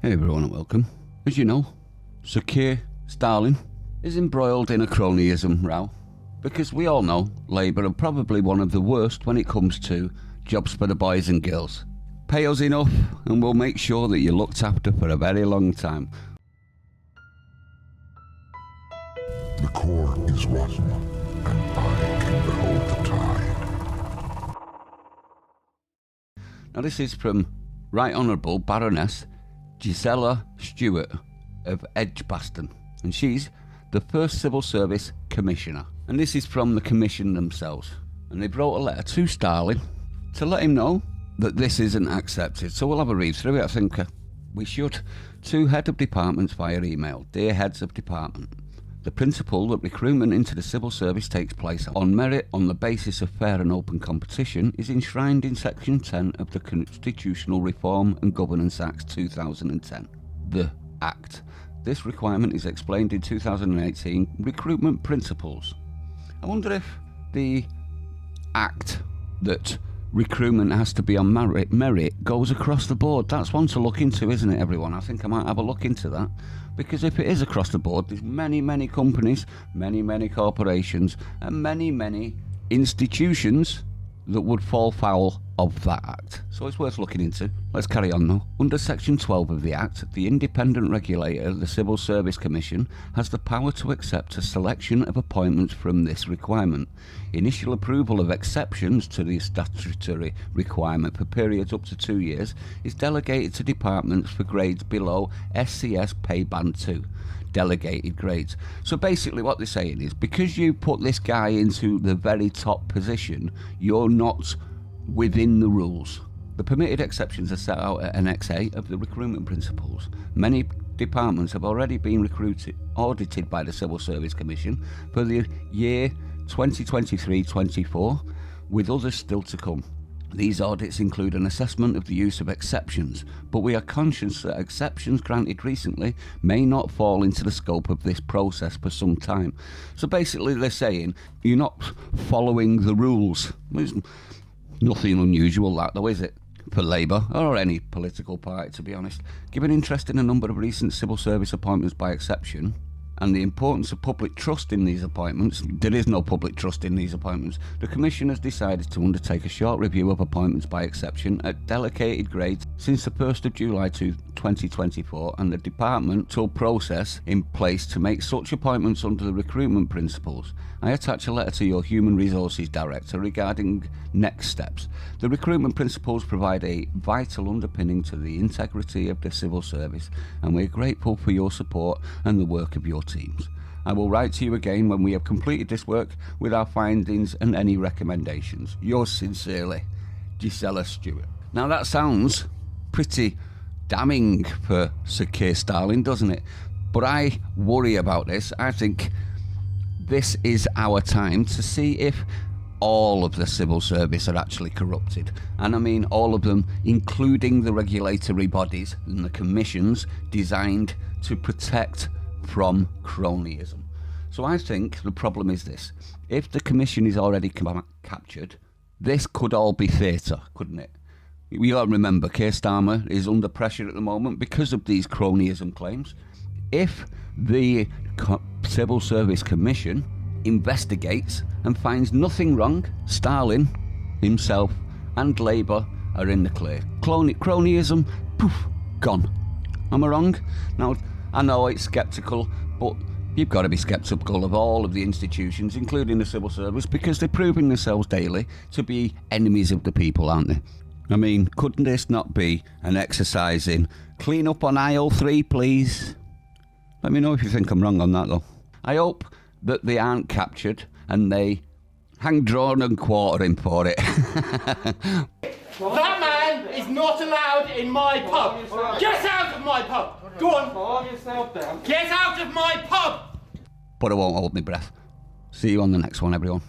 Hey everyone and welcome. As you know, Sir Keir Stalin is embroiled in a cronyism row because we all know Labour are probably one of the worst when it comes to jobs for the boys and girls. Pay us enough and we'll make sure that you're looked after for a very long time. The core is rotten, and I can behold the tide. Now this is from Right Honourable Baroness Gisela Stewart of Edgbaston, and she's the first Civil Service Commissioner. And this is from the Commission themselves. And they wrote a letter to Stalin to let him know that this isn't accepted. So we'll have a read through it. I think we should. To Head of Departments via email. Dear Heads of Department, the principle that recruitment into the civil service takes place on merit on the basis of fair and open competition is enshrined in Section 10 of the Constitutional Reform and Governance Act 2010. The Act. This requirement is explained in 2018 Recruitment Principles. I wonder if the Act that recruitment has to be on merit goes across the board. That's one to look into, isn't it, everyone? I think I might have a look into that, because if it is across the board, there's many companies, many corporations, and many institutions that would fall foul of that Act. So it's worth looking into. Let's carry on though. Under Section 12 of the Act, the independent regulator, the Civil Service Commission, has the power to accept a selection of appointments from this requirement. Initial approval of exceptions to the statutory requirement for periods up to 2 years is delegated to departments for grades below SCS pay band 2. Delegated grades. So basically what they're saying is, because you put this guy into the very top position, you're not within the rules. The permitted exceptions are set out at Annex A of the recruitment principles. Many departments have already been audited by the Civil Service Commission for the year 2023-24, with others still to come. These audits include an assessment of the use of exceptions, but we are conscious that exceptions granted recently may not fall into the scope of this process for some time. So basically they're saying you're not following the rules. There's nothing unusual that though, is it? For Labour, or any political party to be honest. Given interest in a number of recent civil service appointments by exception, and the importance of public trust in these appointments, there is no public trust in these appointments, the Commission has decided to undertake a short review of appointments by exception at delegated grades since the 1st of July 2024, and the departmental process in place to make such appointments under the recruitment principles. I attach a letter to your Human Resources Director regarding next steps. The recruitment principles provide a vital underpinning to the integrity of the civil service, and we're grateful for your support and the work of your teams. I will write to you again when we have completed this work with our findings and any recommendations. Yours sincerely, Gisela Stewart. Now that sounds pretty damning for Sir Keir Stalin, doesn't it? But I worry about this. I think this is our time to see if all of the civil service are actually corrupted. And I mean all of them, including the regulatory bodies and the commissions designed to protect from cronyism. So I think the problem is this: if the commission is already captured, this could all be theatre, couldn't it? We got to remember Keir Starmer is under pressure at the moment because of these cronyism claims. If the Civil Service Commission investigates and finds nothing wrong, Stalin himself and Labour are in the clear. Cronyism, poof, gone. Am I wrong? Now, I know it's sceptical, but you've got to be sceptical of all of the institutions, including the civil service, because they're proving themselves daily to be enemies of the people, aren't they? I mean, couldn't this not be an exercise in clean up on aisle 3, please? Let me know if you think I'm wrong on that, though. I hope that they aren't captured and they hang, drawn and quartering for it. That man is not allowed in my pub. Get out of my pub. Go on. Calm yourself down. Get out of my pub. But I won't hold my breath. See you on the next one, everyone.